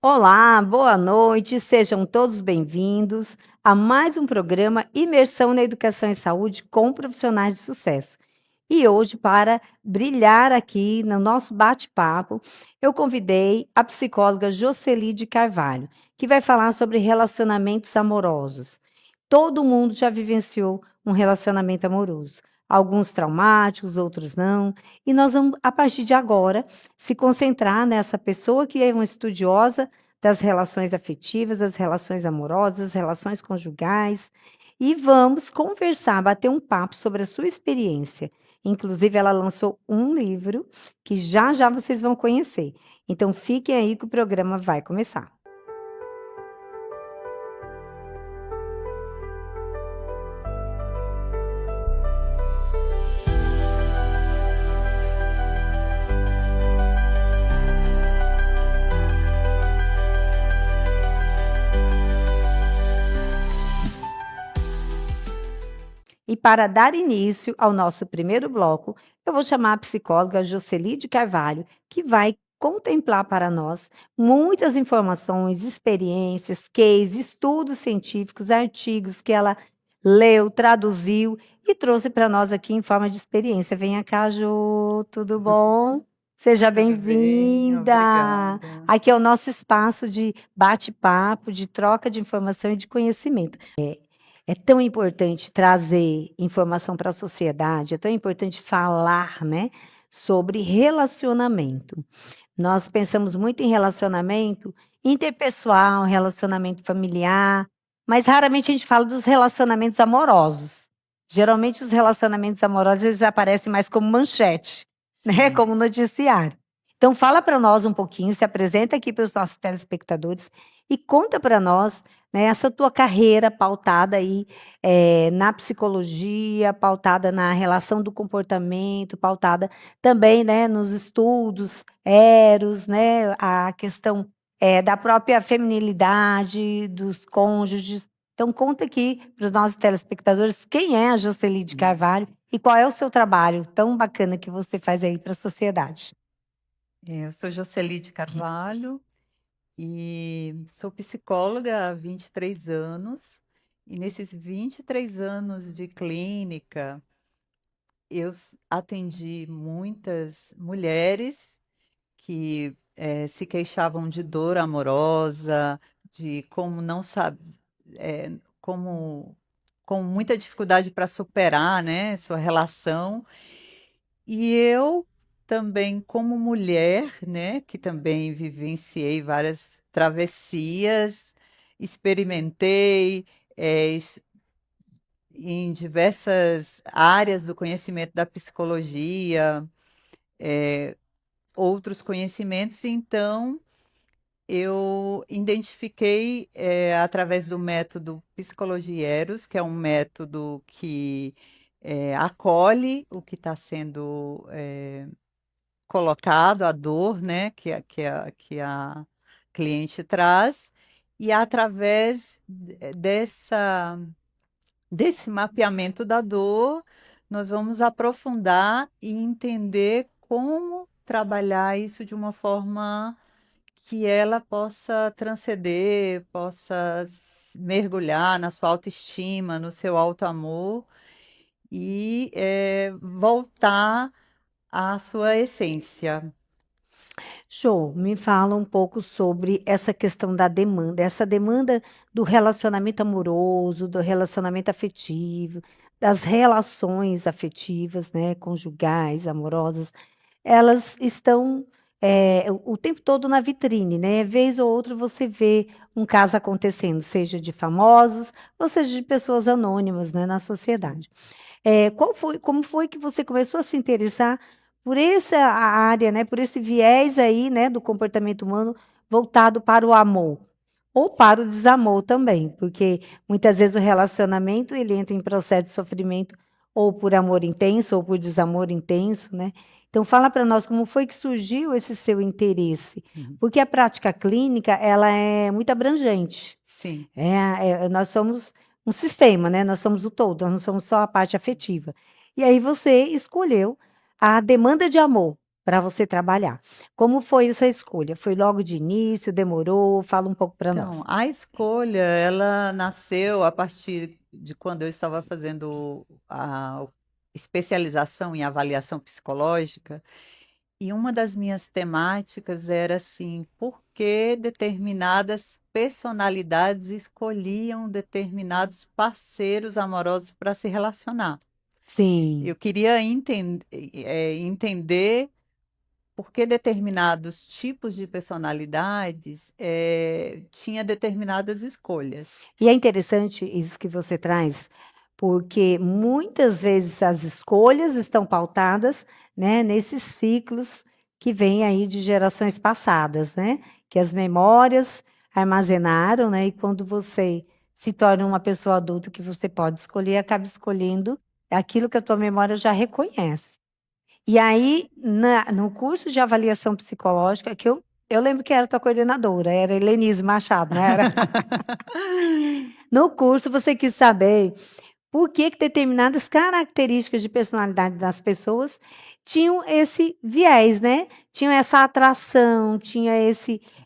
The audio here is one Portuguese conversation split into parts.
Olá, boa noite, sejam todos bem-vindos a mais um programa Imersão na Educação e Saúde com profissionais de sucesso. E hoje, para brilhar aqui no nosso bate-papo, eu convidei a psicóloga Jocely de Carvalho, que vai falar sobre relacionamentos amorosos. Todo mundo já vivenciou um relacionamento amoroso. Alguns traumáticos, outros não. E nós vamos, a partir de agora, se concentrar nessa pessoa que é uma estudiosa das relações afetivas, das relações amorosas, das relações conjugais. E vamos conversar, bater um papo sobre a sua experiência. Inclusive, ela lançou um livro que já já vocês vão conhecer. Então, fiquem aí que o programa vai começar. E para dar início ao nosso primeiro bloco, eu vou chamar a psicóloga Jocely de Carvalho, que vai contemplar para nós muitas informações, experiências, cases, estudos científicos, artigos que ela leu, traduziu e trouxe para nós aqui em forma de experiência. Venha cá, Jô, tudo bom? Seja Tudo bem, bem-vinda. obrigada. Aqui é o nosso espaço de bate-papo, de troca de informação e de conhecimento. É tão importante trazer informação para a sociedade, é tão importante falar, né, sobre relacionamento. Nós pensamos muito em relacionamento interpessoal, relacionamento familiar, mas raramente a gente fala dos relacionamentos amorosos. Geralmente os relacionamentos amorosos eles aparecem mais como manchete, né, Sim. como noticiário. Então fala para nós um pouquinho, se apresenta aqui para os nossos telespectadores e conta para nós, né, essa tua carreira pautada aí na psicologia, pautada na relação do comportamento, pautada também, né, nos estudos eros, né, a questão da própria feminilidade dos cônjuges. Então conta aqui para os nossos telespectadores quem é a Jocely de Carvalho e qual é o seu trabalho tão bacana que você faz aí para a sociedade. Eu sou Jocely de Carvalho e sou psicóloga há 23 anos. E nesses 23 anos de clínica, atendi muitas mulheres que se queixavam de dor amorosa, de como não sabe, como com muita dificuldade para superar, né, sua relação. E eu também, como mulher, né, que também vivenciei várias travessias, experimentei em diversas áreas do conhecimento da psicologia, outros conhecimentos, então eu identifiquei, através do método Psicologia Eros, que é um método que acolhe o que está sendo colocado, a dor, né, que a cliente traz, e através desse mapeamento da dor, nós vamos aprofundar e entender como trabalhar isso de uma forma que ela possa transcender, possa mergulhar na sua autoestima, no seu auto-amor e voltar à sua essência. Show, me fala um pouco sobre essa questão da demanda, essa demanda do relacionamento amoroso, do relacionamento afetivo, das relações afetivas, né, conjugais, amorosas, elas estão o tempo todo na vitrine, né? Vez ou outra você vê um caso acontecendo, seja de famosos, ou seja de pessoas anônimas, né, na sociedade. Como foi que você começou a se interessar por essa área, né, por esse viés aí, né, do comportamento humano voltado para o amor ou para o desamor também, porque muitas vezes o relacionamento ele entra em processo de sofrimento ou por amor intenso ou por desamor intenso, né? Então fala para nós como foi que surgiu esse seu interesse, Uhum. porque a prática clínica ela é muito abrangente. Sim, Nós somos um sistema, né? Nós somos o todo, nós não somos só a parte afetiva. E aí você escolheu a demanda de amor. para você trabalhar. Como foi essa escolha? Foi logo de início? Demorou? Fala um pouco para Então, nós. a escolha, ela nasceu a partir de quando eu estava fazendo a especialização em avaliação psicológica, e uma das minhas temáticas era assim, por que determinadas personalidades escolhiam determinados parceiros amorosos para se relacionar. Sim. Eu queria entender porque determinados tipos de personalidades tinha determinadas escolhas. E é interessante isso que você traz, porque muitas vezes as escolhas estão pautadas, né, nesses ciclos que vêm aí de gerações passadas, né? Que as memórias armazenaram, né? E quando você se torna uma pessoa adulta que você pode escolher, acaba escolhendo aquilo que a tua memória já reconhece. E aí, no curso de avaliação psicológica, eu lembro que era tua coordenadora, era Helenise Machado, não era? No curso, você quis saber por que que determinadas características de personalidade das pessoas tinham esse viés, né? Tinham essa atração, tinha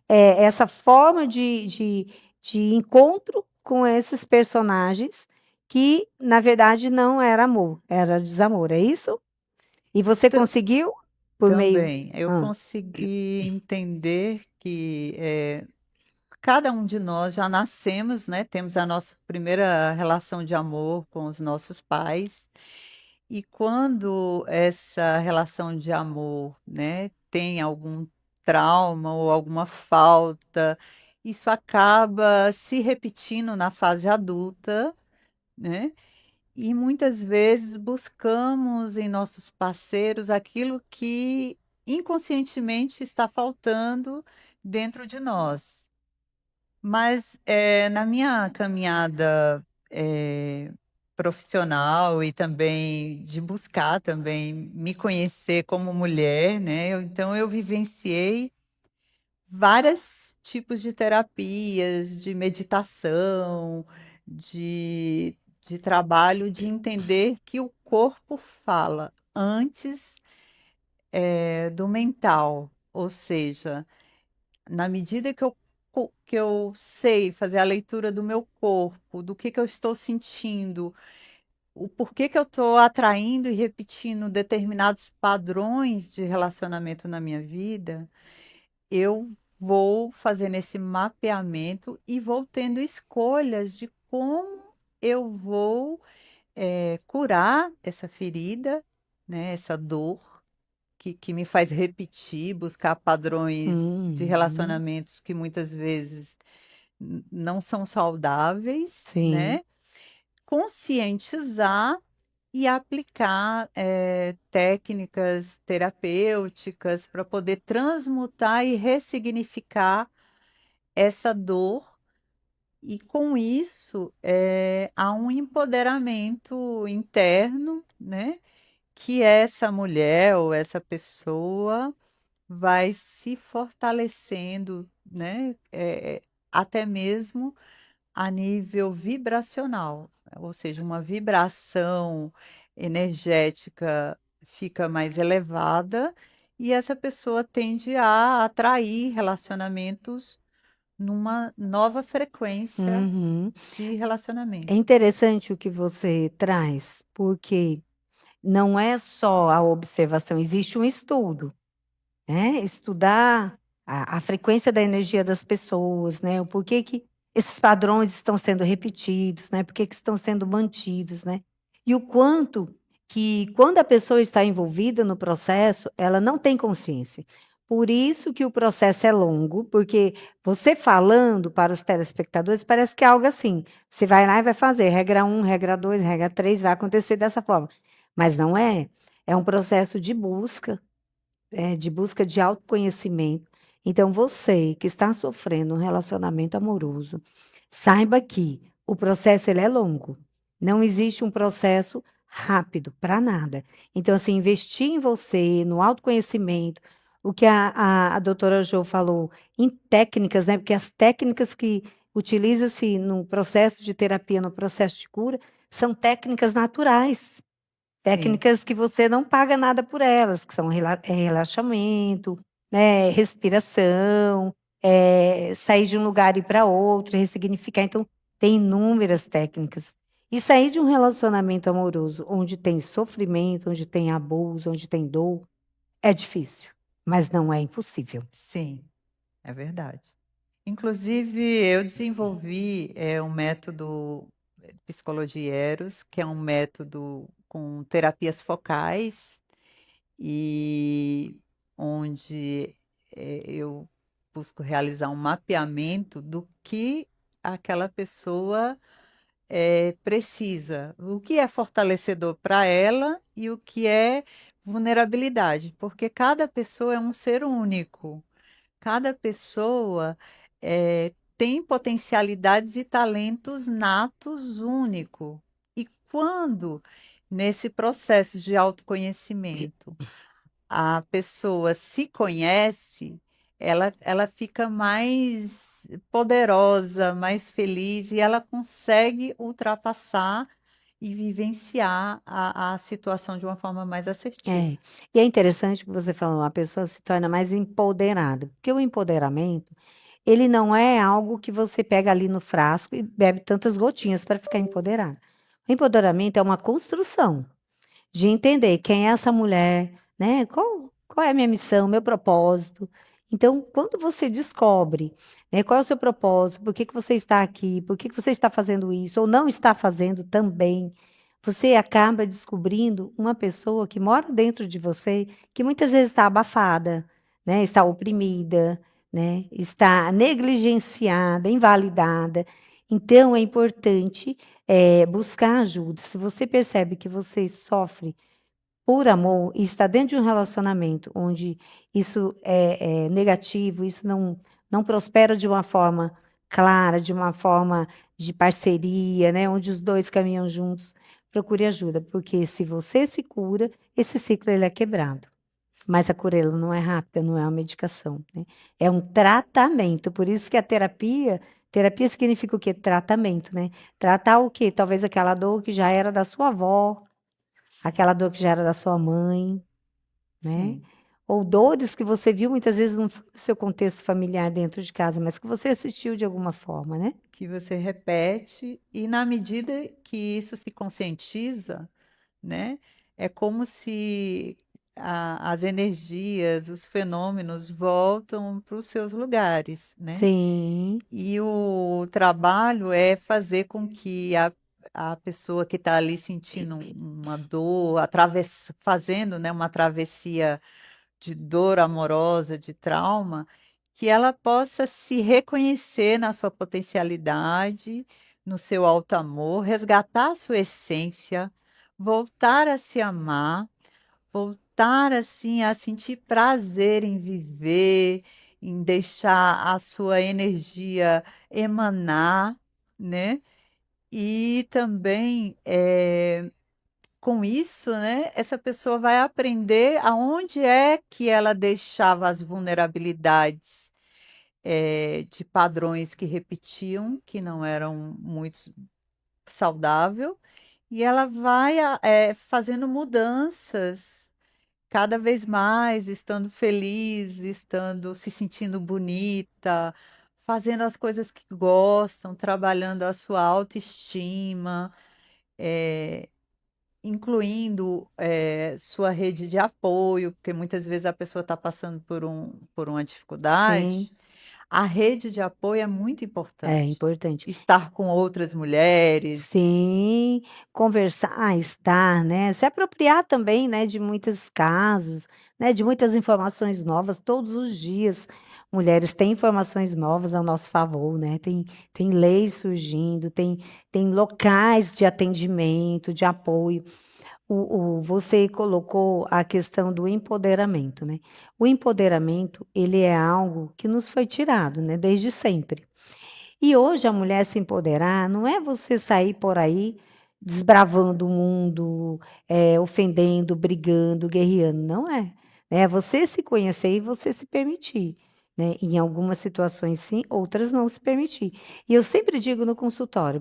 essa forma de encontro com esses personagens que, na verdade, não era amor, era desamor, é isso? E você Ta- conseguiu por meio. Também, eu Ah, consegui entender que cada um de nós já nascemos, né? Temos a nossa primeira relação de amor com os nossos pais. E quando essa relação de amor, né, tem algum trauma ou alguma falta, isso acaba se repetindo na fase adulta, né? E muitas vezes buscamos em nossos parceiros aquilo que inconscientemente está faltando dentro de nós. Mas na minha caminhada profissional e também de buscar também me conhecer como mulher, né? Então eu vivenciei vários tipos de terapias, de meditação, de trabalho, de entender que o corpo fala antes do mental, ou seja, na medida que eu sei fazer a leitura do meu corpo, do que eu estou sentindo, o porquê que eu estou atraindo e repetindo determinados padrões de relacionamento na minha vida, eu vou fazendo esse mapeamento e vou tendo escolhas de como eu vou curar essa ferida, né, essa dor que me faz repetir, buscar padrões de uhum, relacionamentos que muitas vezes não são saudáveis, sim. né? Conscientizar e aplicar técnicas terapêuticas para poder transmutar e ressignificar essa dor. E com isso, há um empoderamento interno, né? Que essa mulher ou essa pessoa vai se fortalecendo, né? Até mesmo a nível vibracional, ou seja, uma vibração energética fica mais elevada e essa pessoa tende a atrair relacionamentos numa nova frequência Uhum. de É relacionamento. interessante o que você traz, porque não é só a observação, existe um estudo, né? Estudar a frequência da energia das pessoas, né? O porquê que esses padrões estão sendo repetidos, né? Por que que estão sendo mantidos, né? E o quanto que, quando a pessoa está envolvida no processo, ela não tem consciência. Por isso que o processo é longo, porque você falando para os telespectadores parece que é algo assim. Você vai lá e vai fazer regra um, regra 2, regra 3, vai acontecer dessa forma. Mas não é. É um processo de busca de autoconhecimento. Então, você que está sofrendo um relacionamento amoroso, saiba que o processo ele é longo. Não existe um processo rápido para nada. Então, assim, investir em você, no autoconhecimento, o que a doutora Jo falou, em técnicas, né? Porque as técnicas que utiliza-se no processo de terapia, no processo de cura, são técnicas naturais. sim, técnicas que você não paga nada por elas, que são relaxamento, né, respiração, sair de um lugar e ir para outro, ressignificar. Então, tem inúmeras técnicas. E sair de um relacionamento amoroso onde tem sofrimento, onde tem abuso, onde tem dor, é difícil, mas não é impossível. sim, é verdade. Inclusive, eu desenvolvi um método Psicologia Eros, que é um método com terapias focais e onde eu busco realizar um mapeamento do que aquela pessoa precisa, o que é fortalecedor para ela e o que é vulnerabilidade, porque cada pessoa é um ser único. Cada pessoa tem potencialidades e talentos natos único. E quando, nesse processo de autoconhecimento, a pessoa se conhece, ela fica mais poderosa, mais feliz e ela consegue ultrapassar e vivenciar a situação de uma forma mais assertiva. É. E é interessante que você falou, a pessoa se torna mais empoderada, porque o empoderamento, ele não é algo que você pega ali no frasco e bebe tantas gotinhas para ficar empoderado. O empoderamento é uma construção de entender quem é essa mulher, né? Qual é a minha missão, meu propósito. Então, quando você descobre, né, qual é o seu propósito, por que que você está aqui, por que que você está fazendo isso, ou não está fazendo também, você acaba descobrindo uma pessoa que mora dentro de você, que muitas vezes está abafada, né, está oprimida, né, está negligenciada, invalidada. Então, é importante buscar ajuda. Se você percebe que você sofre por amor e está dentro de um relacionamento onde isso é negativo, isso não prospera de uma forma clara, de uma forma de parceria, né, onde os dois caminham juntos, procure ajuda, porque se você se cura, esse ciclo ele é quebrado. Mas a cura ela não é rápida, não é uma medicação, né? É um tratamento. Por isso que a terapia significa o quê? Tratamento, né? Tratar o quê? Talvez aquela dor que já era da sua avó, aquela dor que já era da sua mãe, né? Sim. Ou dores que você viu muitas vezes no seu contexto familiar dentro de casa, mas que você assistiu de alguma forma, né? Que você repete, e na medida que isso se conscientiza, né, é como se as energias, os fenômenos voltam para os seus lugares, né? Sim, E o trabalho é fazer com que a pessoa que está ali sentindo uma dor, fazendo, né, uma travessia de dor amorosa, de trauma, que ela possa se reconhecer na sua potencialidade, no seu alto amor, resgatar a sua essência, voltar a se amar, voltar assim a sentir prazer em viver, em deixar a sua energia emanar, né? E também com isso, né, essa pessoa vai aprender aonde é que ela deixava as vulnerabilidades, de padrões que repetiam, que não eram muito saudável, e ela vai fazendo mudanças cada vez mais, estando feliz, estando se sentindo bonita, fazendo as coisas que gostam, trabalhando a sua autoestima. eh, Incluindo, sua rede de apoio, porque muitas vezes a pessoa está passando por uma sim, dificuldade. A rede de apoio é muito é importante. importante. Estar com outras mulheres. Sim, conversar, estar, né? Se apropriar também, né, de muitos casos, né, de muitas informações novas todos os dias. Mulheres têm informações novas ao nosso favor, né? Tem leis surgindo, tem locais de atendimento, de apoio. Você colocou a questão do empoderamento, né? O empoderamento, ele é algo que nos foi tirado, né, desde sempre. E hoje a mulher se empoderar não é você sair por aí desbravando o mundo, ofendendo, brigando, guerreando, não é. É você se conhecer e você se permitir, né? Em algumas situações sim, outras não se permitir. E eu sempre digo no consultório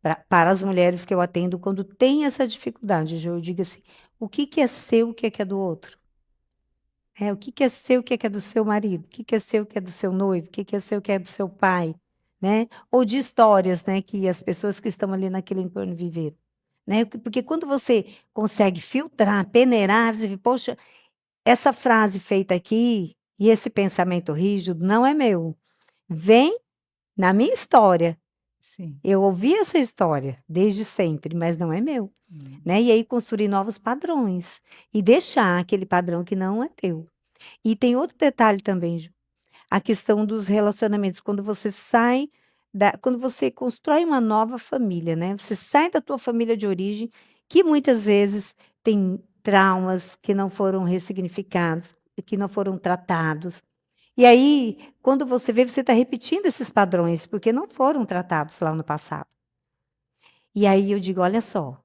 para as mulheres que eu atendo quando tem essa dificuldade, Jo, eu digo assim, o que que é seu, o que é do outro? O que que é seu, o que é do seu marido? O que que é seu, o que é do seu noivo? O que que é seu, o que é do seu pai? Né? Ou de histórias, né, que as pessoas que estão ali naquele entorno viveram. Né? Porque quando você consegue filtrar, peneirar, você vê, poxa, essa frase feita aqui e esse pensamento rígido não é meu. Vem na minha história. Sim. Eu ouvi essa história desde sempre, mas não é meu. Hum. Né? E aí construir novos padrões e deixar aquele padrão que não é teu. E tem outro detalhe também, Ju, a questão dos relacionamentos. Quando você sai quando você constrói uma nova família, né? Você sai da tua família de origem, que muitas vezes tem traumas que não foram ressignificados, que não foram tratados. E aí, quando você vê, você está repetindo esses padrões, porque não foram tratados lá no passado. E aí eu digo, olha só,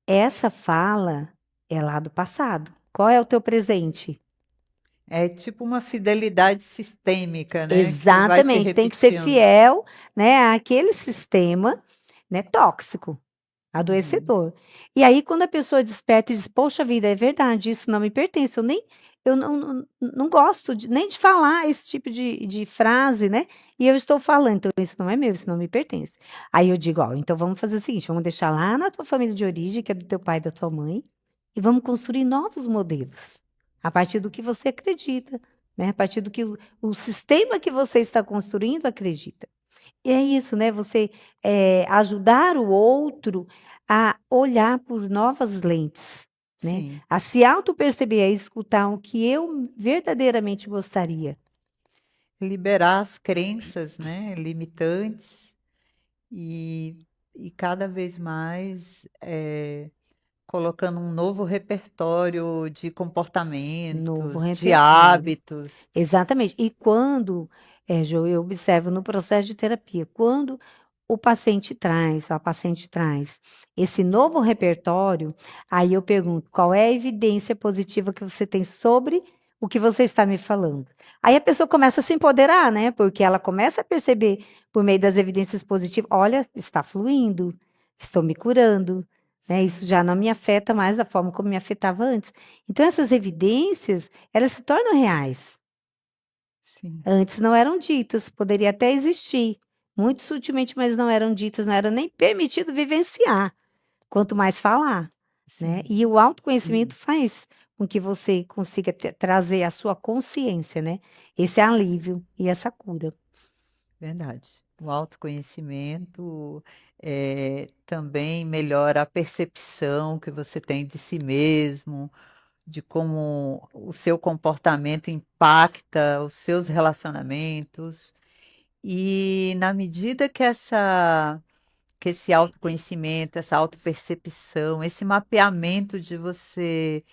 essa fala é lá do passado. Qual é o teu presente? É tipo uma fidelidade sistêmica, né? Que vai se Exatamente, tem que ser repetindo. fiel, né, àquele sistema, né, tóxico, Uhum. adoecedor. E aí, quando a pessoa desperta e diz, poxa vida, é verdade, isso não me pertence, eu não gosto nem de falar esse tipo de frase, né? E eu estou falando, então isso não é meu, isso não me pertence. Aí eu digo, ó, então vamos fazer o seguinte, vamos deixar lá na tua família de origem, que é do teu pai e da tua mãe, e vamos construir novos modelos, a partir do que você acredita, né? A partir do que o sistema que você está construindo acredita. E é isso, né? Você ajudar o outro a olhar por novas lentes, né? Sim. A se auto-perceber, a escutar o que eu verdadeiramente gostaria. Liberar as crenças, né? Limitantes e, e cada vez mais colocando um novo repertório de Novo comportamentos, de repertório. hábitos. Exatamente. E quando, Jo, eu observo no processo de terapia, quando o paciente traz, a paciente traz esse novo repertório, aí eu pergunto, qual é a evidência positiva que você tem sobre o que você está me falando? Aí a pessoa começa a se empoderar, né? Porque ela começa a perceber, por meio das evidências positivas, olha, está fluindo, estou me curando, né? Isso já não me afeta mais da forma como me afetava antes. Então, essas evidências, elas se tornam reais. Sim, Antes não eram ditas, poderia até existir, muito sutilmente, mas não eram ditas, não era nem permitido vivenciar, quanto mais falar, né? sim, E o autoconhecimento faz com que você consiga trazer a sua consciência, né? Esse alívio e essa cura. verdade. O autoconhecimento também melhora a percepção que você tem de si mesmo, de como o seu comportamento impacta os seus relacionamentos. E na medida que esse autoconhecimento, essa autopercepção, esse mapeamento de você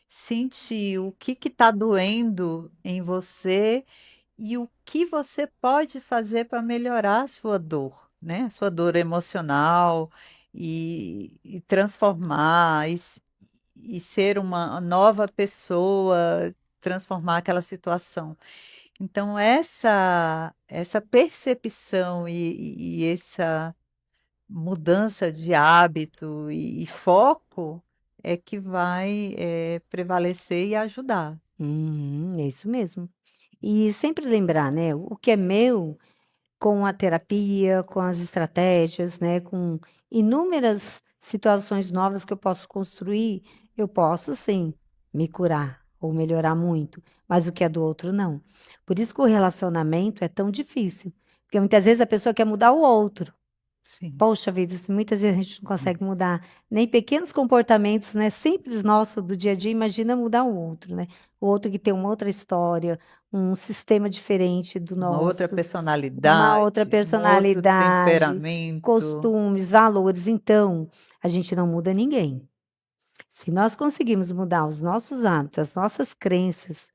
sentir o que está doendo em você e o que você pode fazer para melhorar a sua dor, né? A sua dor emocional e transformar e ser uma nova pessoa, transformar aquela situação. Então, essa percepção e essa mudança de hábito e foco é que vai prevalecer e ajudar. Uhum, é isso mesmo. E sempre lembrar, né? O que é meu, com a terapia, com as estratégias, né, com inúmeras situações novas que eu posso construir, eu posso sim me curar ou melhorar muito, mas o que é do outro não. Por isso que o relacionamento é tão difícil, porque muitas vezes a pessoa quer mudar o outro. Sim. Poxa vida, muitas vezes a gente não consegue mudar nem pequenos comportamentos, né, simples nossos do dia a dia, imagina mudar o outro, né? O outro que tem uma outra história, um sistema diferente do Uma outra nosso, uma outra personalidade, um outro personalidade, temperamento. costumes, valores. Então, a gente não muda ninguém. Se nós conseguimos mudar os nossos hábitos, as nossas crenças,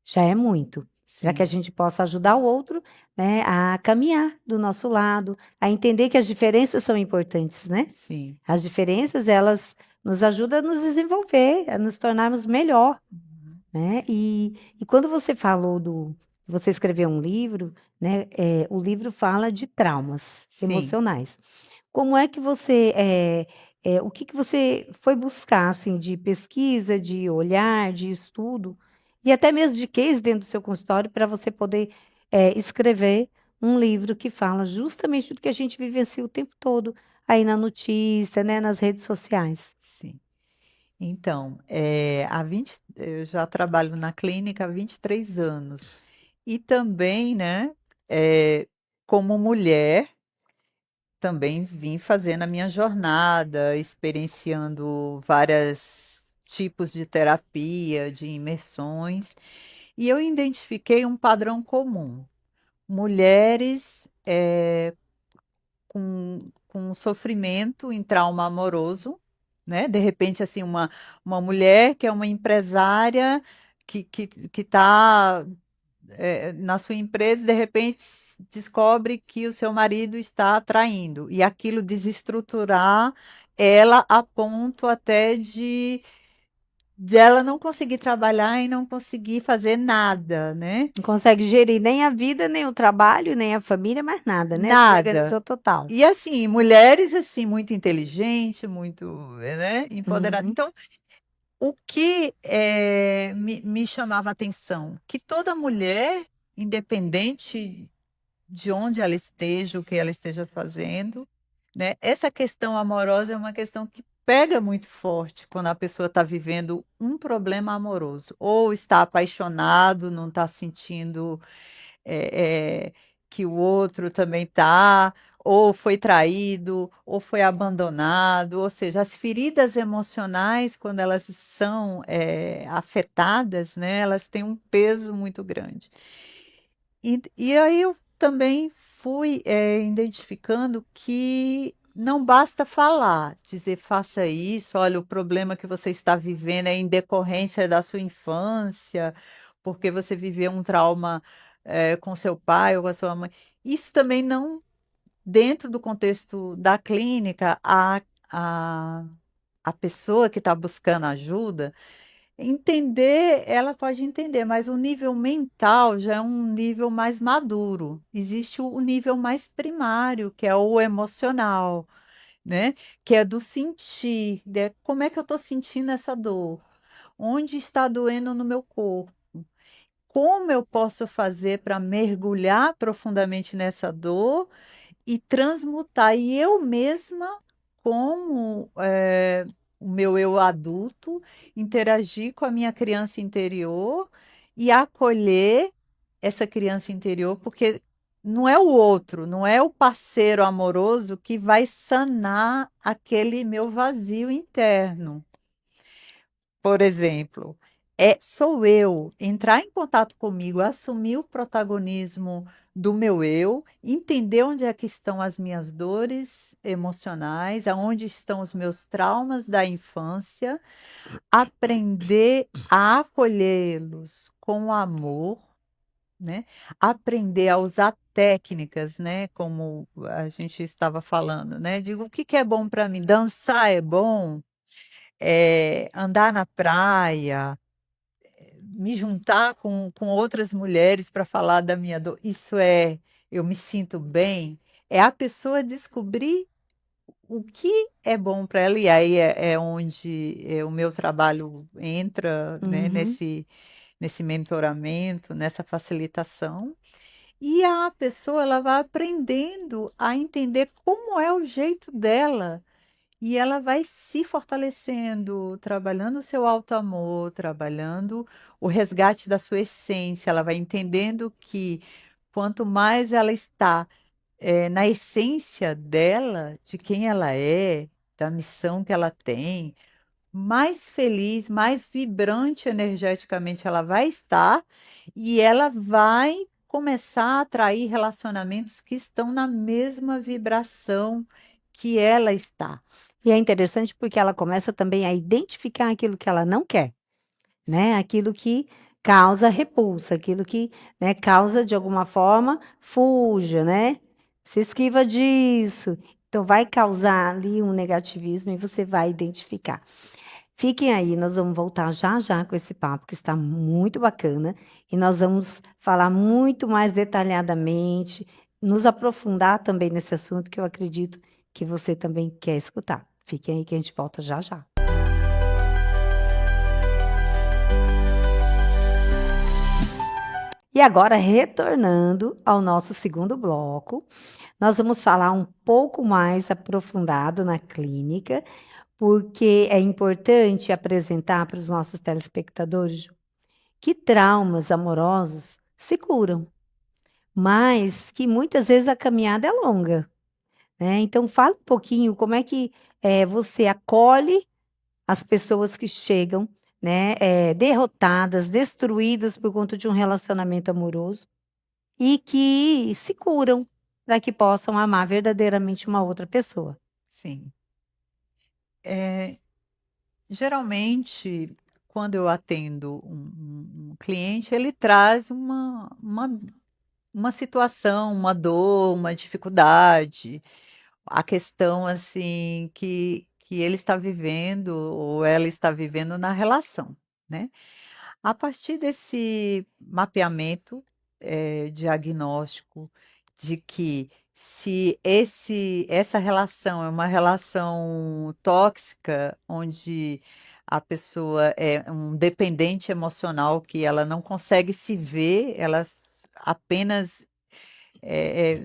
já é muito, para que a Sim, gente possa ajudar o outro, né, a caminhar do nosso lado, a entender que as diferenças são importantes, né? sim. As diferenças, elas nos ajudam a nos desenvolver, a nos tornarmos melhor, Uhum. né? E quando você falou você escreveu um livro, né? O livro fala de traumas Sim, emocionais. como é que você, o que que você foi buscar, assim, de pesquisa, de olhar, de estudo, e até mesmo de case dentro do seu consultório, para você poder, escrever um livro que fala justamente do que a gente vivencia o tempo todo aí na notícia, né, nas redes sociais? Sim. Então, eu já trabalho na clínica há 23 anos. E também, né, como mulher, também vim fazendo a minha jornada, experienciando vários tipos de terapia, de imersões, e eu identifiquei um padrão comum. Mulheres, com sofrimento em trauma amoroso, né? De repente, assim, uma mulher que é uma empresária que está na sua empresa, e de repente descobre que o seu marido está traindo, e aquilo desestruturar ela a ponto até de ela não conseguir trabalhar e não conseguir fazer nada, né? Não consegue gerir nem a vida, nem o trabalho, nem a família, mais nada, né? Nada. Desorganizou total. E assim, mulheres assim muito inteligentes, muito, né, empoderadas. Uhum. Então, o que me chamava a atenção? Que toda mulher, independente de onde ela esteja, o que ela esteja fazendo, né? Essa questão amorosa é uma questão que pega muito forte quando a pessoa está vivendo um problema amoroso, ou está apaixonado, não está sentindo que o outro também está, ou foi traído, ou foi abandonado, ou seja, as feridas emocionais, quando elas são afetadas, né, elas têm um peso muito grande. E aí eu também fui identificando que não basta falar, dizer faça isso, olha, o problema que você está vivendo é em decorrência da sua infância, porque você viveu um trauma com seu pai ou com a sua mãe. Isso também não, dentro do contexto da clínica, a, a pessoa que está buscando ajuda. Entender, ela pode entender, mas o nível mental já é um nível mais maduro. Existe o nível mais primário, que é o emocional, né? Que é do sentir, como é que eu estou sentindo essa dor? Onde está doendo no meu corpo? Como eu posso fazer para mergulhar profundamente nessa dor e transmutar, e eu mesma, como o meu eu adulto, interagir com a minha criança interior e acolher essa criança interior, porque não é o outro, não é o parceiro amoroso que vai sanar aquele meu vazio interno. Por exemplo, sou eu entrar em contato comigo, assumir o protagonismo do meu eu, entender onde é que estão as minhas dores emocionais, aonde estão os meus traumas da infância, aprender a acolhê-los com amor, né? Aprender a usar técnicas, né? Como a gente estava falando, né? Digo, o que que é bom para mim? Dançar é bom? Andar na praia, me juntar com outras mulheres para falar da minha dor, eu me sinto bem, é a pessoa descobrir o que é bom para ela, e aí é onde o meu trabalho entra, né, Uhum. nesse mentoramento, nessa facilitação, e a pessoa ela vai aprendendo a entender como é o jeito dela e ela vai se fortalecendo, trabalhando o seu auto-amor, trabalhando o resgate da sua essência. Ela vai entendendo que quanto mais ela está na essência dela, de quem ela é, da missão que ela tem, mais feliz, mais vibrante energeticamente ela vai estar e ela vai começar a atrair relacionamentos que estão na mesma vibração que ela está. E é interessante porque ela começa também a identificar aquilo que ela não quer, né? Aquilo que causa repulsa, aquilo que, né, causa de alguma forma, fuja, né? Se esquiva disso. Então vai causar ali um negativismo e você vai identificar. Fiquem aí, nós vamos voltar já já com esse papo que está muito bacana e nós vamos falar muito mais detalhadamente, nos aprofundar também nesse assunto que eu acredito que você também quer escutar. Fiquem aí que a gente volta já já. E agora, retornando ao nosso segundo bloco, nós vamos falar um pouco mais aprofundado na clínica, porque é importante apresentar para os nossos telespectadores que traumas amorosos se curam, mas que muitas vezes a caminhada é longa, né? Então, fala um pouquinho como é que você acolhe as pessoas que chegam, né, derrotadas, destruídas por conta de um relacionamento amoroso e que se curam para que possam amar verdadeiramente uma outra pessoa. Sim. Geralmente, quando eu atendo um cliente, ele traz uma situação, uma dor, uma dificuldade, a questão assim que ele está vivendo ou ela está vivendo na relação, né. A partir desse mapeamento, diagnóstico de que se essa relação é uma relação tóxica, onde a pessoa é um dependente emocional, que ela não consegue se ver, ela apenas,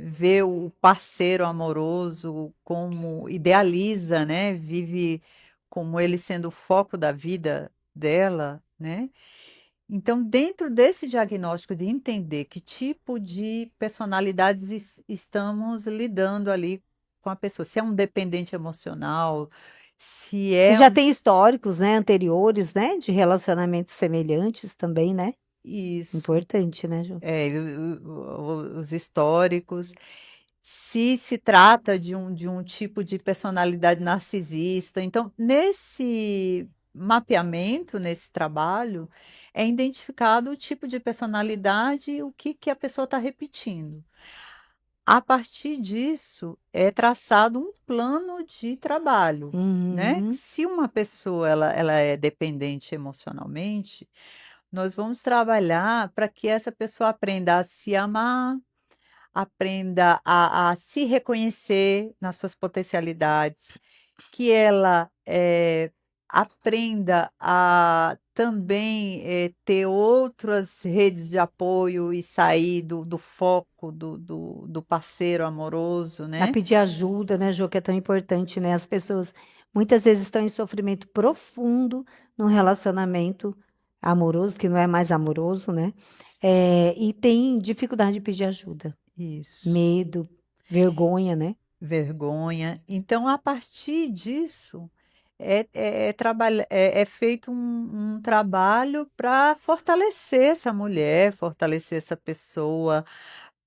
vê o parceiro amoroso como idealiza, né, vive como ele sendo o foco da vida dela, né. Então, dentro desse diagnóstico de entender que tipo de personalidades estamos lidando ali com a pessoa, se é um dependente emocional, se Se é já tem históricos, né, anteriores, né, de relacionamentos semelhantes também, né? isso, Importante, né, Ju? os históricos, se trata de um tipo de personalidade narcisista. Então, nesse mapeamento, nesse trabalho, é identificado o tipo de personalidade e o que a pessoa está repetindo. A partir disso, é traçado um plano de trabalho, né. Uhum. Se uma pessoa ela é dependente emocionalmente, nós vamos trabalhar para que essa pessoa aprenda a se amar, aprenda a se reconhecer nas suas potencialidades, que ela, aprenda a também, ter outras redes de apoio e sair do foco do parceiro amoroso, A né. pedir ajuda, né, Jô, que é tão importante, né? As pessoas muitas vezes estão em sofrimento profundo num relacionamento amoroso, que não é mais amoroso, né? E tem dificuldade de pedir ajuda, Isso. medo, vergonha, né? Vergonha. Então, a partir disso, é feito um trabalho para fortalecer essa mulher, fortalecer essa pessoa,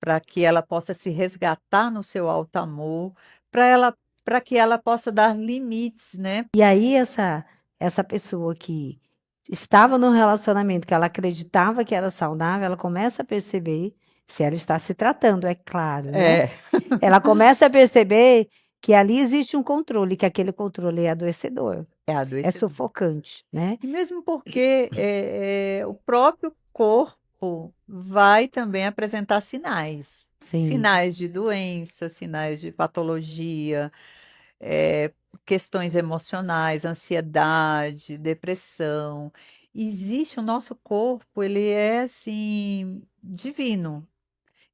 para que ela possa se resgatar no seu alto amor, para que ela possa dar limites, né. E aí essa pessoa que estava num relacionamento que ela acreditava que era saudável, ela começa a perceber, se ela está se tratando, é claro, né? É, Ela começa a perceber que ali existe um controle, que aquele controle é adoecedor, é é adoecedor. sufocante, né? E mesmo porque, o próprio corpo vai também apresentar sinais, Sim. sinais de doença, sinais de patologia, eh, questões emocionais, ansiedade, depressão. Existe o nosso corpo, ele é, assim, divino.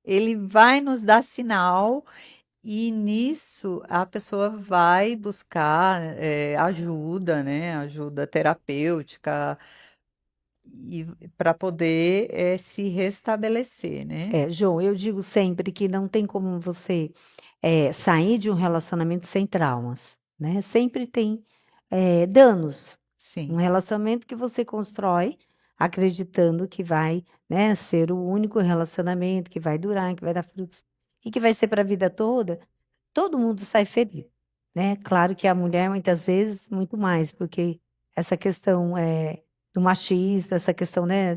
Ele vai nos dar sinal e nisso a pessoa vai buscar, ajuda, né, ajuda terapêutica e para poder, se restabelecer, né. Jô, eu digo sempre que não tem como você, sair de um relacionamento sem traumas, né? Sempre tem, danos. Um Sim, relacionamento que você constrói acreditando que vai, né, ser o único relacionamento que vai durar, que vai dar frutos e que vai ser para a vida toda, todo mundo sai feliz, né? Claro que a mulher muitas vezes muito mais, porque essa questão do machismo, essa questão, né,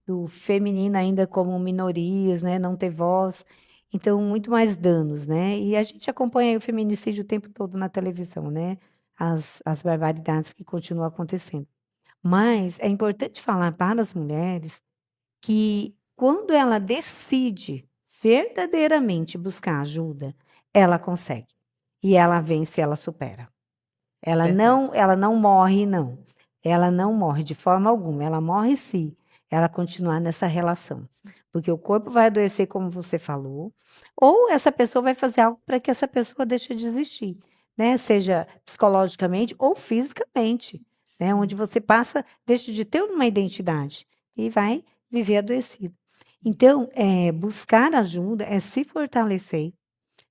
do feminino ainda como minorias, né, não ter voz, então muito mais danos, né? E a gente acompanha aí o feminicídio o tempo todo na televisão, né? As barbaridades que continuam acontecendo. Mas é importante falar para as mulheres que quando ela decide verdadeiramente buscar ajuda, ela consegue. e ela vence, ela supera. verdade. Ela não morre, não. Ela não morre de forma alguma. Ela morre se ela continuar nessa relação. Porque o corpo vai adoecer, como você falou, ou essa pessoa vai fazer algo para que essa pessoa deixe de existir, né? Seja psicologicamente ou fisicamente, né? Sim, Onde você passa, deixa de ter uma identidade e vai viver adoecido. Então, buscar ajuda é se fortalecer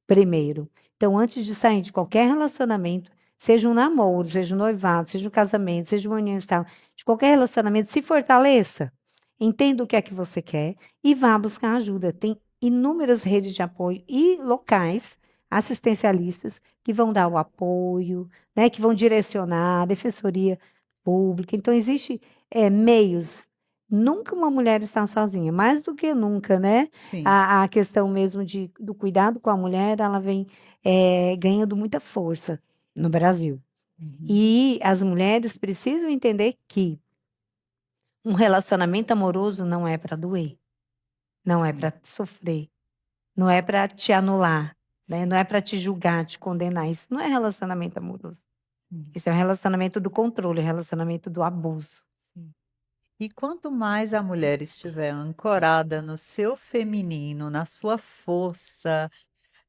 primeiro. Então, antes de sair de qualquer relacionamento, seja um namoro, seja um noivado, seja um casamento, seja uma união estável, de qualquer relacionamento, se fortaleça. Entenda o que é que você quer e vá buscar ajuda. Tem inúmeras redes de apoio e locais assistencialistas que vão dar o apoio, né, que vão direcionar a defensoria pública. Então, existe meios. Nunca uma mulher está sozinha, mais do que nunca, né? sim. A questão mesmo do cuidado com a mulher, ela vem ganhando muita força no Brasil. Uhum. E as mulheres precisam entender que um relacionamento amoroso não é para doer, não é Sim, para sofrer, não é para te anular, né? sim, Não é para te julgar, te condenar. Isso não é relacionamento amoroso. sim, Isso é um relacionamento do controle, relacionamento do abuso. sim. E quanto mais a mulher estiver ancorada no seu feminino, na sua força,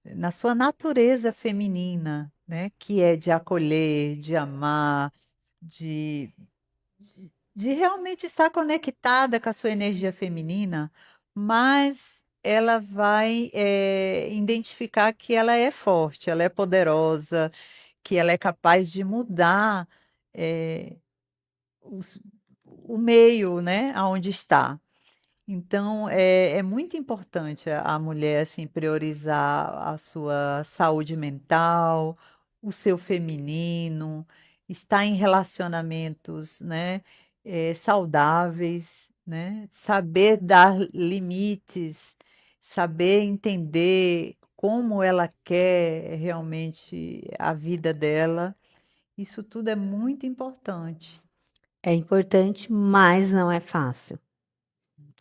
na sua natureza feminina, né, que é de acolher, de amar, de, de realmente estar conectada com a sua energia feminina, mais ela vai identificar que ela é forte, ela é poderosa, que ela é capaz de mudar eh, os- o meio, né, aonde está. Então, é muito importante a mulher, assim, priorizar a sua saúde mental, o seu feminino, estar em relacionamentos, né, saudáveis, né, saber dar limites, saber entender como ela quer realmente a vida dela. Isso tudo é muito importante. É importante, mas não é fácil,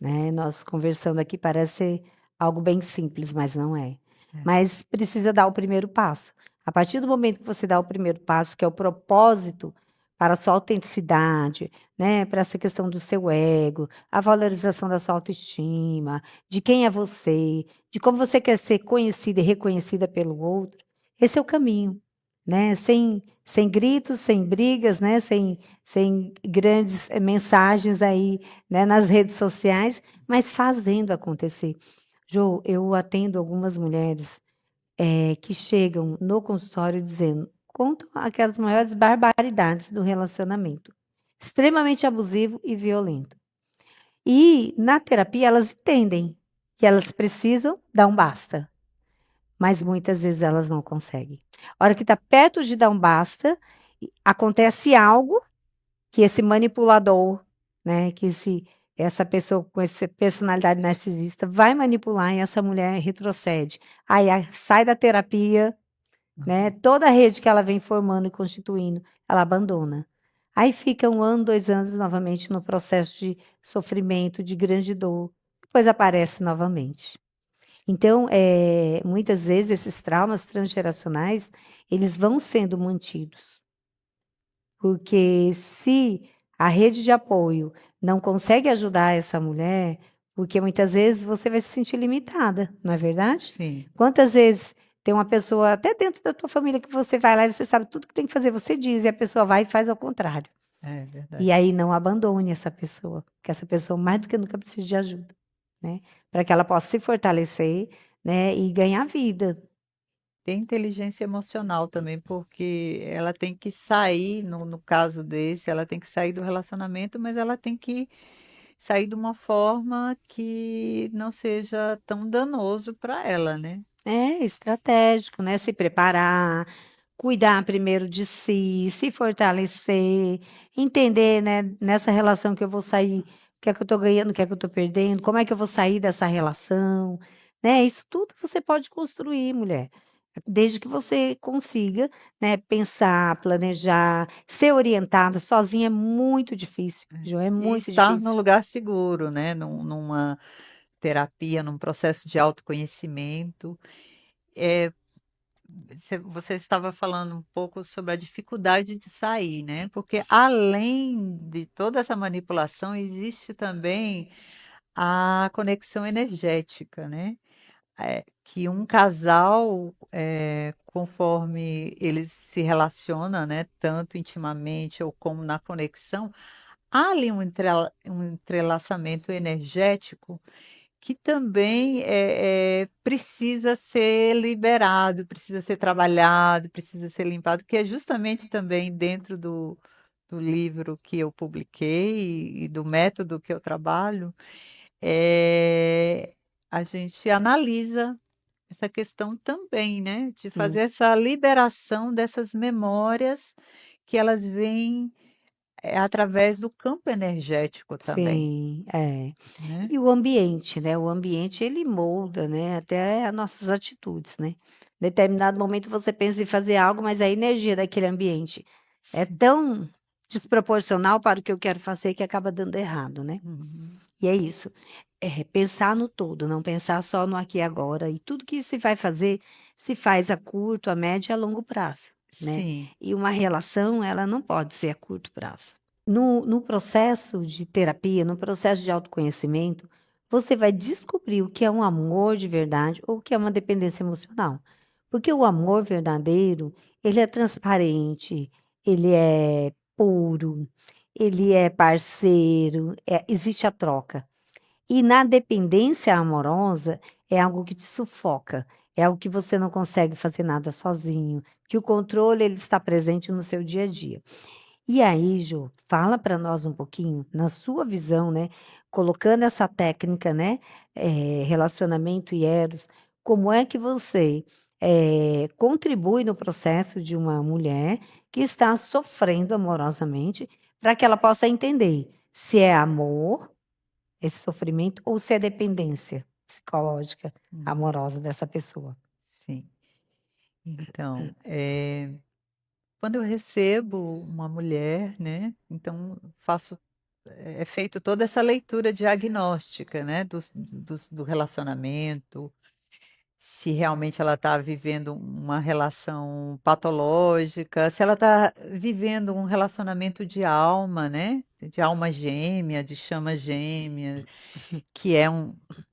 né? Nós conversando aqui parece ser algo bem simples, mas não é. É, Mas precisa dar o primeiro passo. A partir do momento que você dá o primeiro passo, que é o propósito para a sua autenticidade, né? Para essa questão do seu ego, a valorização da sua autoestima, de quem é você, de como você quer ser conhecida e reconhecida pelo outro, esse é o caminho, né? Sem gritos, sem brigas, né? Sem grandes mensagens aí, né, nas redes sociais, mas fazendo acontecer. Jô, eu atendo algumas mulheres que chegam no consultório dizendo, contam aquelas maiores barbaridades do relacionamento, extremamente abusivo e violento. E na terapia elas entendem que elas precisam dar um basta, mas muitas vezes elas não conseguem. A hora que está perto de dar um basta, acontece algo que esse manipulador, né, essa pessoa com essa personalidade narcisista vai manipular e essa mulher retrocede. Aí sai da terapia, né, toda a rede que ela vem formando e constituindo, ela abandona. Aí fica 1 ano, 2 anos novamente no processo de sofrimento, de grande dor, depois aparece novamente. Então, muitas vezes esses traumas transgeracionais, eles vão sendo mantidos. Porque se a rede de apoio não consegue ajudar essa mulher, porque muitas vezes você vai se sentir limitada, não é verdade? sim, Quantas vezes tem uma pessoa, até dentro da tua família, que você vai lá e você sabe tudo que tem que fazer, você diz, e a pessoa vai e faz ao contrário. é E verdade. aí não abandone essa pessoa, porque essa pessoa mais do que nunca precisa de ajuda, né? Para que ela possa se fortalecer, né, e ganhar vida. Tem inteligência emocional também, porque ela tem que sair, no caso desse, ela tem que sair do relacionamento, mas ela tem que sair de uma forma que não seja tão danoso para ela, né? É estratégico, né? Se preparar, cuidar primeiro de si, se fortalecer, entender, né, nessa relação que eu vou sair, o que é que eu estou ganhando, o que é que eu estou perdendo, como é que eu vou sair dessa relação, né? Isso tudo você pode construir, mulher. Desde que você consiga, né, pensar, planejar, ser orientada, sozinha é muito difícil, Jo, é E muito estar no difícil. lugar seguro, né? Numa terapia, num processo de autoconhecimento. você estava falando um pouco sobre a dificuldade de sair, né? Porque além de toda essa manipulação, existe também a conexão energética, né? Que um casal, conforme eles se relacionam, né, tanto intimamente ou como na conexão, há ali um entrelaçamento energético que também precisa ser liberado, precisa ser trabalhado, precisa ser limpado, que é justamente também dentro do livro que eu publiquei e do método que eu trabalho, eh, a gente analisa essa questão também, né, de fazer Sim, essa liberação dessas memórias que elas vêm, através do campo energético também, sim, é. né. E o ambiente, né? O ambiente ele molda, né? Até as nossas atitudes, né? Em determinado momento você pensa em fazer algo, mas a energia daquele ambiente é Sim. tão desproporcional para o que eu quero fazer que acaba dando errado, né? Uhum. E é isso. É pensar no todo, não pensar só no aqui e agora. E tudo que se vai fazer, se faz a curto, a médio e a longo prazo, né? Sim. E uma relação, ela não pode ser a curto prazo. No processo de terapia, no processo de autoconhecimento, você vai descobrir o que é um amor de verdade ou o que é uma dependência emocional. Porque o amor verdadeiro, ele é transparente, ele é puro, ele é parceiro, existe a troca. E na dependência amorosa é algo que te sufoca, é algo que você não consegue fazer nada sozinho, que o controle ele está presente no seu dia a dia. E aí, Jô, fala para nós um pouquinho, na sua visão, né, colocando essa técnica, né, relacionamento e eros, como é que você contribui no processo de uma mulher que está sofrendo amorosamente, para que ela possa entender se é amor esse sofrimento ou se é dependência psicológica, Uhum. amorosa dessa pessoa. Sim. Então, quando eu recebo uma mulher, né, então é feito toda essa leitura diagnóstica, né, do relacionamento, se realmente ela está vivendo uma relação patológica, se ela está vivendo um relacionamento de alma, né, de alma gêmea, de chama gêmea, que é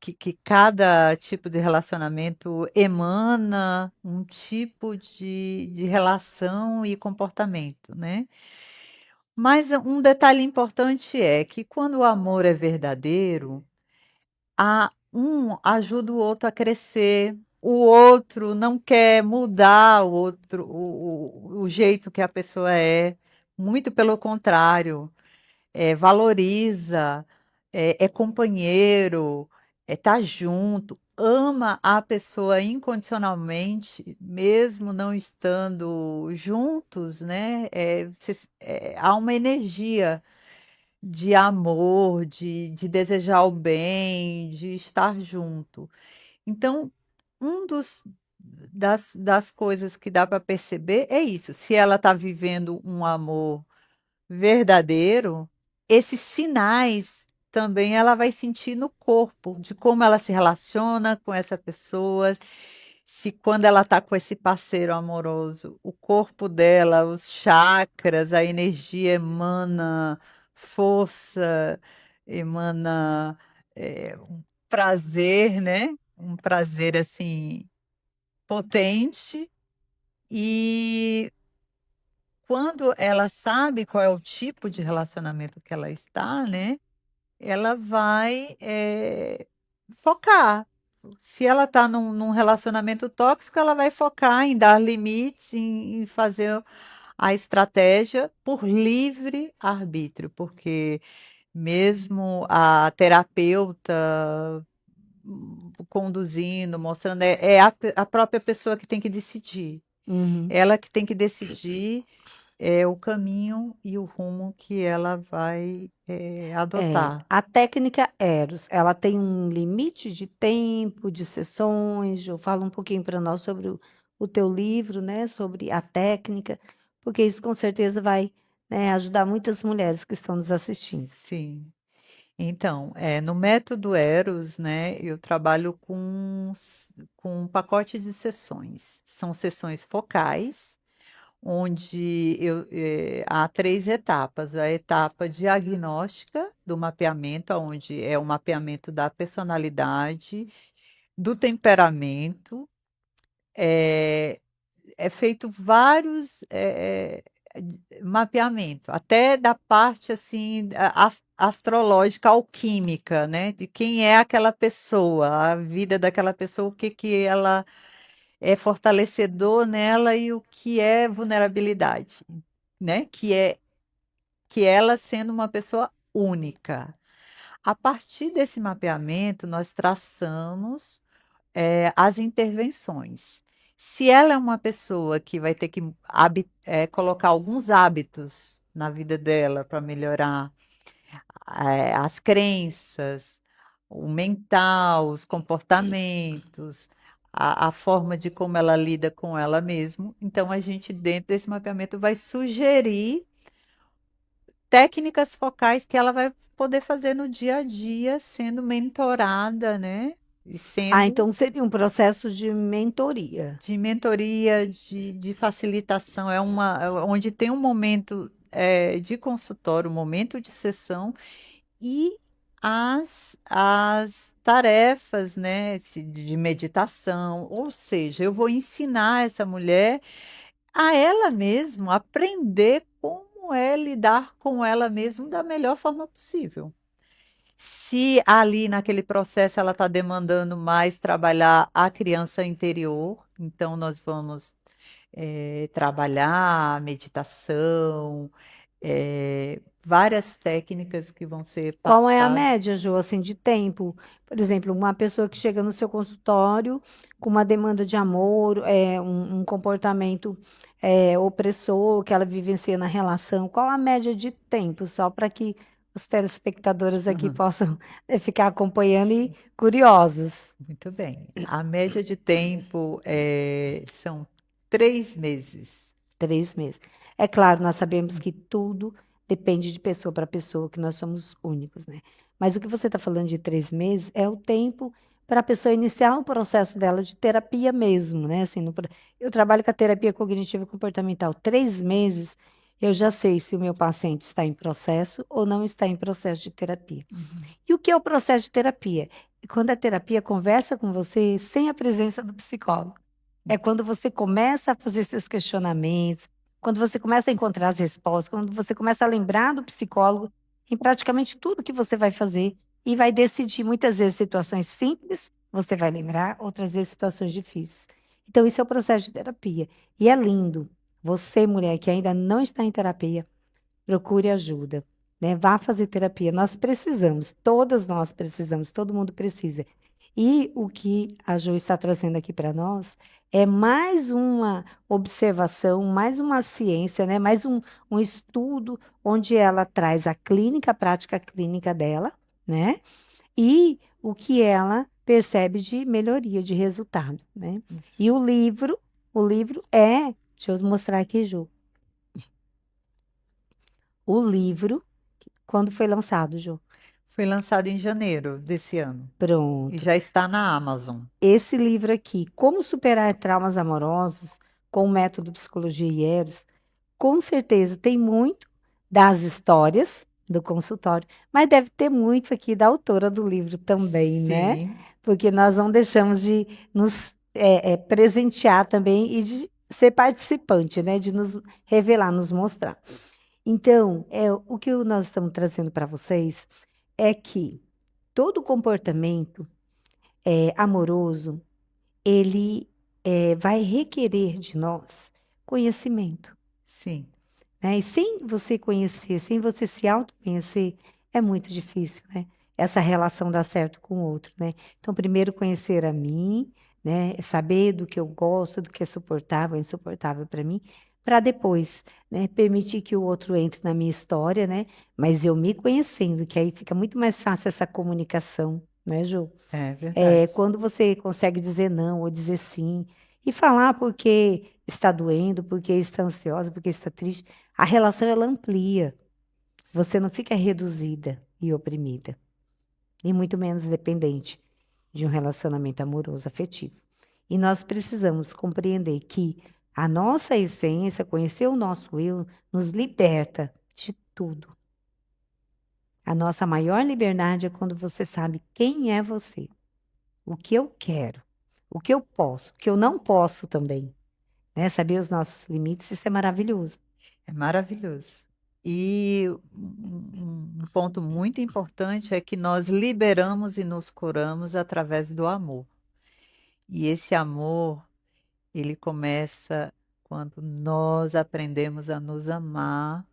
que cada tipo de relacionamento emana um tipo de relação e comportamento, né. Mas um detalhe importante é que quando o amor é verdadeiro, um ajuda o outro a crescer, o outro não quer mudar o outro o jeito que a pessoa é, muito pelo contrário. Valoriza, é companheiro, tá junto, ama a pessoa incondicionalmente, mesmo não estando juntos, né, há uma energia de amor, de desejar o bem, de estar junto. Então, um dos das coisas que dá para perceber é isso, se ela está vivendo um amor verdadeiro, esses sinais também ela vai sentir no corpo, de como ela se relaciona com essa pessoa, se quando ela está com esse parceiro amoroso, o corpo dela, os chakras, a energia emana força, emana, um prazer, né, um prazer, assim, potente, e quando ela sabe qual é o tipo de relacionamento que ela está, né, ela vai, focar. Se ela está num relacionamento tóxico, ela vai focar em dar limites, em fazer a estratégia por livre arbítrio, porque mesmo a terapeuta, conduzindo, mostrando, é a própria pessoa que tem que decidir. Uhum. Ela que tem que decidir o caminho e o rumo que ela vai, adotar. A técnica Eros, ela tem um limite de tempo, de sessões? Jo, fala um pouquinho para nós sobre o teu livro, né, sobre a técnica, porque isso com certeza vai, né, ajudar muitas mulheres que estão nos assistindo. Sim. Então, no método Eros, né, eu trabalho com pacotes de sessões. São sessões focais, onde há três etapas. A etapa diagnóstica do mapeamento, onde é o mapeamento da personalidade, do temperamento, é, é feito vários mapeamento, até da parte assim astrológica, alquímica, né? De quem é aquela pessoa, a vida daquela pessoa, o que que ela é fortalecedor nela e o que é vulnerabilidade, né? Que ela sendo uma pessoa única. A partir desse mapeamento, nós traçamos as intervenções. Se ela é uma pessoa que vai ter que colocar alguns hábitos na vida dela para melhorar as crenças, o mental, os comportamentos, a forma de como ela lida com ela mesma, então a gente, dentro desse mapeamento, vai sugerir técnicas focais que ela vai poder fazer no dia a dia, sendo mentorada, né? E Ah, sendo então seria um processo de mentoria. de mentoria, de facilitação, onde tem um momento de consultório, um momento de sessão e as tarefas, né, de meditação, ou seja, eu vou ensinar essa mulher a ela mesma aprender como é lidar com ela mesma da melhor forma possível. Se ali naquele processo ela está demandando mais trabalhar a criança interior, então nós vamos trabalhar a meditação, várias técnicas que vão ser Qual é a passadas. média, Jo, assim, de tempo? Por exemplo, uma pessoa que chega no seu consultório com uma demanda de amor, um comportamento opressor que ela vivencia na relação, qual a média de tempo? Só para que os telespectadores aqui Uhum. possam ficar acompanhando e curiosos. Muito bem. A média de tempo são 3 meses. 3 meses. É claro, nós sabemos que tudo depende de pessoa para pessoa, que nós somos únicos, né? Mas o que você está falando de 3 meses é o tempo para a pessoa iniciar o processo dela de terapia mesmo, né? Assim, eu trabalho com a terapia cognitiva e comportamental. 3 meses, eu já sei se o meu paciente está em processo ou não está em processo de terapia. Uhum. E o que é o processo de terapia? Quando a terapia conversa com você sem a presença do psicólogo. É quando você começa a fazer seus questionamentos, quando você começa a encontrar as respostas, quando você começa a lembrar do psicólogo em praticamente tudo que você vai fazer e vai decidir. Muitas vezes situações simples, você vai lembrar, outras vezes situações difíceis. Então, isso é o processo de terapia. E é lindo. Você, mulher que ainda não está em terapia, procure ajuda, né? Vá fazer terapia. Nós precisamos, todas nós precisamos, todo mundo precisa. E o que a Jo está trazendo aqui para nós é mais uma observação, mais uma ciência, né? Mais um estudo onde ela traz a clínica, a prática clínica dela, né? E o que ela percebe de melhoria, de resultado, né? E Isso. deixa eu mostrar aqui, Ju. O livro, quando foi lançado, Ju? Foi lançado em janeiro desse ano e Pronto. já está na Amazon. Esse livro aqui, Como Superar Traumas Amorosos, com o método Psicologia e Eros, com certeza tem muito das histórias do consultório, mas deve ter muito aqui da autora do livro também, né? Sim. Porque nós não deixamos de nos presentear também e de ser participante, né? De nos revelar, nos mostrar. Então, o que nós estamos trazendo para vocês é que todo comportamento amoroso, ele vai requerer de nós conhecimento, Sim. né? E sem você conhecer, sem você se autoconhecer, é muito difícil, né? Essa relação dar certo com o outro, né? Então, primeiro conhecer a mim, né? Saber do que eu gosto, do que é suportável, insuportável para mim, para depois, né? Permitir que o outro entre na minha história, né? Mas eu me conhecendo, que aí fica muito mais fácil essa comunicação, né, Ju? É verdade. Quando você consegue dizer não ou dizer sim e falar porque está doendo, porque está ansiosa, porque está triste, a relação ela amplia. Você não fica reduzida e oprimida. e muito menos dependente de um relacionamento amoroso afetivo. E nós precisamos compreender que a nossa essência, conhecer o nosso eu, nos liberta de tudo. A nossa maior liberdade é quando você sabe quem é você, o que eu quero, o que eu posso, o que eu não posso também, né? Saber os nossos limites, isso é maravilhoso. É maravilhoso. E um ponto muito importante é que nós liberamos e nos curamos através do amor. E esse amor, ele começa quando nós aprendemos a nos amar,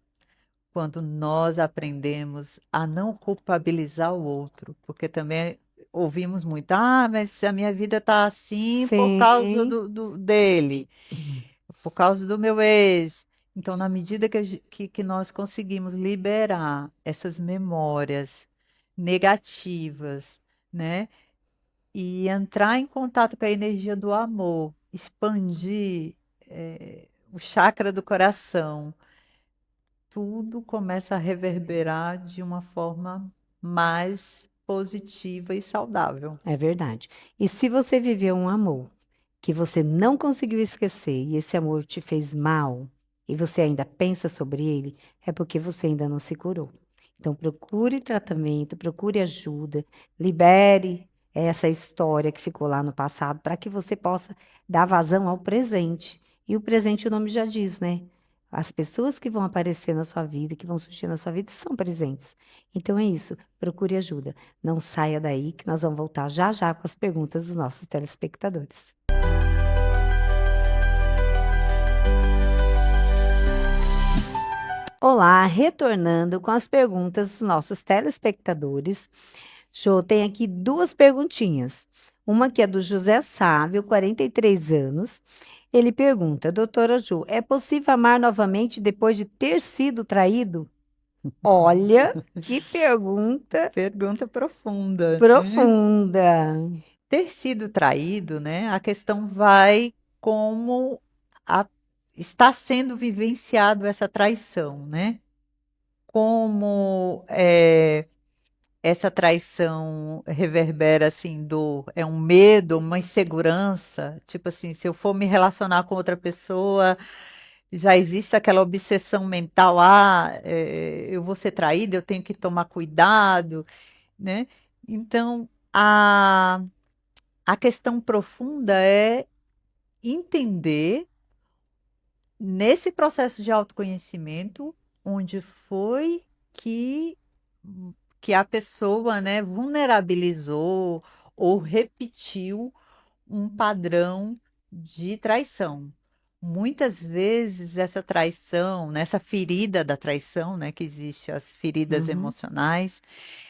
quando nós aprendemos a não culpabilizar o outro, porque também ouvimos muito, mas a minha vida está assim por causa Sim, dele, por causa do meu ex. Então, na medida que nós conseguimos liberar essas memórias negativas, né? E entrar em contato com a energia do amor, expandir, o chakra do coração, tudo começa a reverberar de uma forma mais positiva e saudável. é verdade. E se você viveu um amor que você não conseguiu esquecer e esse amor te fez mal e você ainda pensa sobre ele, é porque você ainda não se curou. Então procure tratamento, procure ajuda, libere essa história que ficou lá no passado para que você possa dar vazão ao presente. E o presente o nome já diz, né? As pessoas que vão aparecer na sua vida, que vão surgir na sua vida, são presentes. Então é isso, procure ajuda. Não saia daí, que nós vamos voltar já já com as perguntas dos nossos telespectadores. Olá, retornando com as perguntas dos nossos telespectadores. Jô, tem aqui duas perguntinhas. Uma que é do José Sávio, 43 anos. Ele pergunta, doutora Jô, é possível amar novamente depois de ter sido traído? Olha, que pergunta Pergunta profunda, né? profunda. Ter sido traído, né? A questão vai como a- está sendo vivenciado essa traição, né? Como essa traição reverbera assim é um medo, uma insegurança, tipo assim, se eu for me relacionar com outra pessoa, já existe aquela obsessão mental, eu vou ser traída, eu tenho que tomar cuidado, né? Então, a questão profunda é entender nesse processo de autoconhecimento onde foi que que a pessoa, né, vulnerabilizou ou repetiu um padrão de traição. Muitas vezes essa traição, nessa ferida da traição, né, que existe as feridas Uhum, emocionais,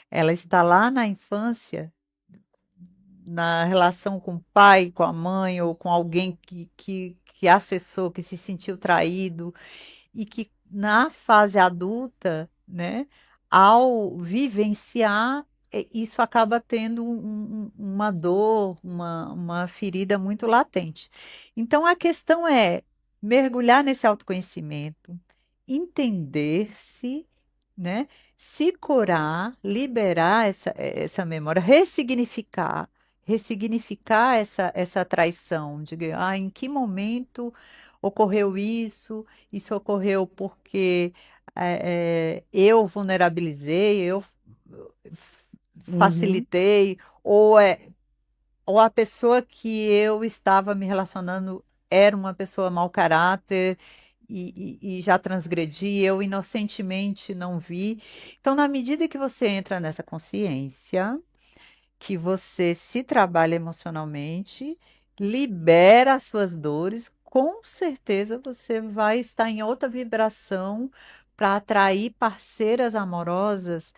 ela está lá na infância, na relação com o pai, com a mãe ou com alguém que acessou, que se sentiu traído e que na fase adulta, né, ao vivenciar, isso acaba tendo uma dor, uma ferida muito latente. Então a questão é mergulhar nesse autoconhecimento, entender-se, né, se curar, liberar essa memória, ressignificar essa traição, de em que momento ocorreu isso, isso ocorreu porque eu vulnerabilizei, eu uhum, facilitei, ou a pessoa que eu estava me relacionando era uma pessoa mau caráter e já transgredi, eu inocentemente não vi. Então, na medida que você entra nessa consciência, que você se trabalha emocionalmente, libera as suas dores, com certeza você vai estar em outra vibração para atrair parceiras amorosas,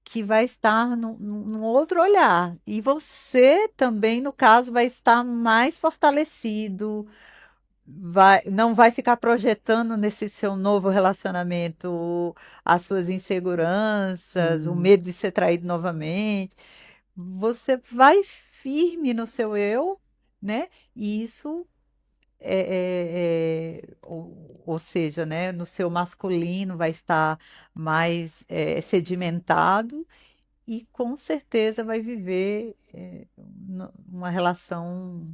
que vai estar num outro olhar. E você também, no caso, vai estar mais fortalecido, não vai ficar projetando nesse seu novo relacionamento as suas inseguranças, o sim. medo de ser traído novamente. Você vai firme no seu eu, né? E isso ou seja, né, no seu masculino vai estar mais sedimentado e com certeza vai viver uma relação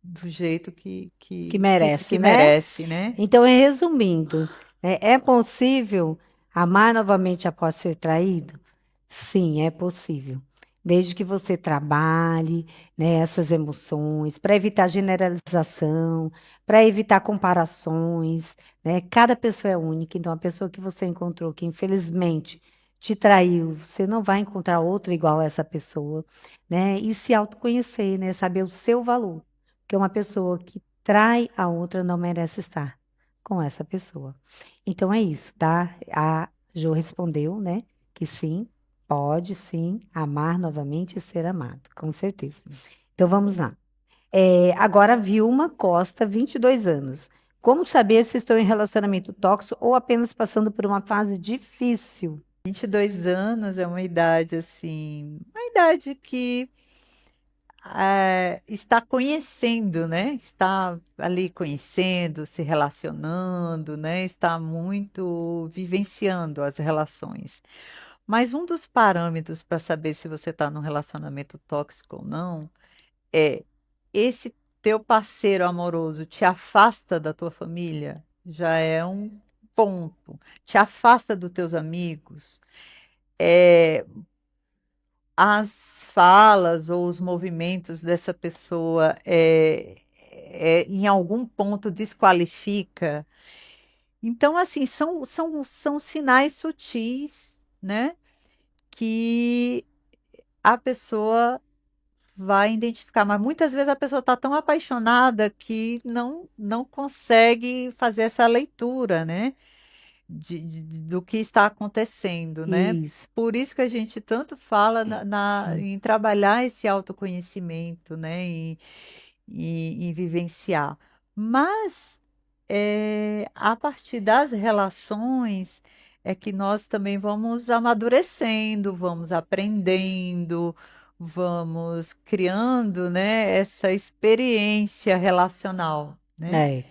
do jeito Que que merece, né? merece, né? Então, resumindo, né, é possível amar novamente após ser traído? Sim, é possível. Desde que você trabalhe, né, essas emoções, para evitar generalização, para evitar comparações, né? Cada pessoa é única, então a pessoa que você encontrou que infelizmente te traiu, você não vai encontrar outra igual a essa pessoa, né? E se autoconhecer, né? Saber o seu valor. Porque uma pessoa que trai a outra não merece estar com essa pessoa. Então é isso, tá? A Jo respondeu, né? Que sim, pode sim amar novamente e ser amado, com certeza. Então vamos lá. Agora, Vilma Costa, 22 anos. Como saber se estou em relacionamento tóxico ou apenas passando por uma fase difícil? 22 anos é uma idade assim, uma idade que está conhecendo, né? Está ali conhecendo, se relacionando, né? Está muito vivenciando as relações. Mas um dos parâmetros para saber se você está num relacionamento tóxico ou não é esse teu parceiro amoroso te afasta da tua família, já é um ponto. Te afasta dos teus amigos. É, as falas ou os movimentos dessa pessoa em algum ponto desqualifica. Então, assim, são sinais sutis, né? Que a pessoa vai identificar, mas muitas vezes a pessoa está tão apaixonada que não consegue fazer essa leitura, né? Do que está acontecendo, né? Isso. Por isso que a gente tanto fala Hum. em trabalhar esse autoconhecimento, né? Em vivenciar. Mas a partir das relações é que nós também vamos amadurecendo, vamos aprendendo, vamos criando, né, essa experiência relacional, né? É.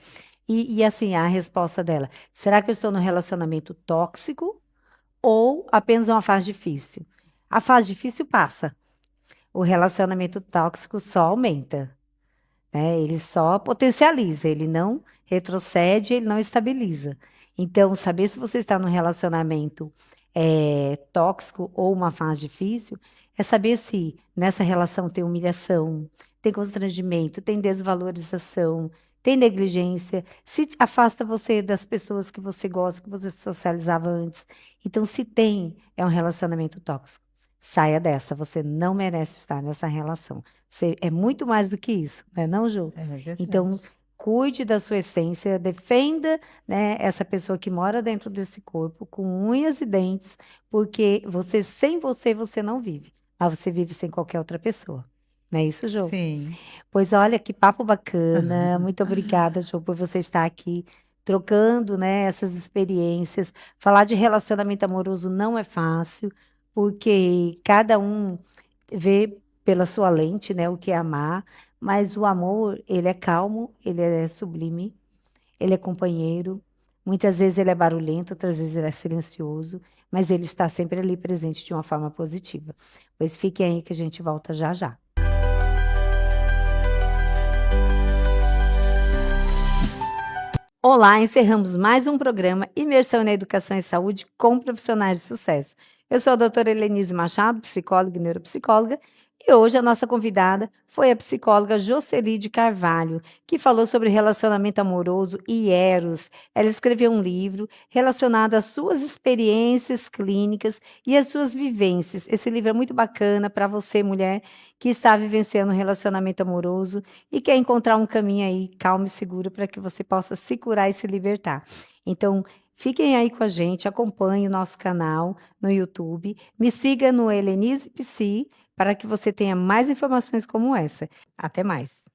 E assim, a resposta dela, será que eu estou num relacionamento tóxico ou apenas uma fase difícil? A fase difícil passa. O relacionamento tóxico só aumenta, né? Ele só potencializa, ele não retrocede, ele não estabiliza. Então, saber se você está num relacionamento tóxico ou uma fase difícil é saber se nessa relação tem humilhação, tem constrangimento, tem desvalorização, tem negligência, se afasta você das pessoas que você gosta, que você socializava antes. Então, se tem, é um relacionamento tóxico. Saia dessa, você não merece estar nessa relação. Você é muito mais do que isso, né, não, Ju? É verdade. Então, cuide da sua essência, defenda, né, essa pessoa que mora dentro desse corpo com unhas e dentes, porque sem você, você não vive, mas você vive sem qualquer outra pessoa. Não é isso, Ju? Sim. Pois olha, que papo bacana. Muito obrigada, Ju, por você estar aqui trocando, né, essas experiências. Falar de relacionamento amoroso não é fácil, porque cada um vê pela sua lente, né, o que é amar, mas o amor, ele é calmo, ele é sublime, ele é companheiro. Muitas vezes ele é barulhento, outras vezes ele é silencioso, mas ele está sempre ali presente de uma forma positiva. Pois fiquem aí que a gente volta já já. Olá, encerramos mais um programa Imersão na Educação e Saúde com profissionais de sucesso. Eu sou a doutora Helenise Machado, psicóloga e neuropsicóloga, e hoje a nossa convidada foi a psicóloga Jocely de Carvalho, que falou sobre relacionamento amoroso e eros. Ela escreveu um livro relacionado às suas experiências clínicas e às suas vivências. Esse livro é muito bacana para você, mulher, que está vivenciando um relacionamento amoroso e quer encontrar um caminho aí calmo e seguro para que você possa se curar e se libertar. Então, fiquem aí com a gente, acompanhe o nosso canal no YouTube, me siga no Helenise Psi para que você tenha mais informações como essa. Até mais.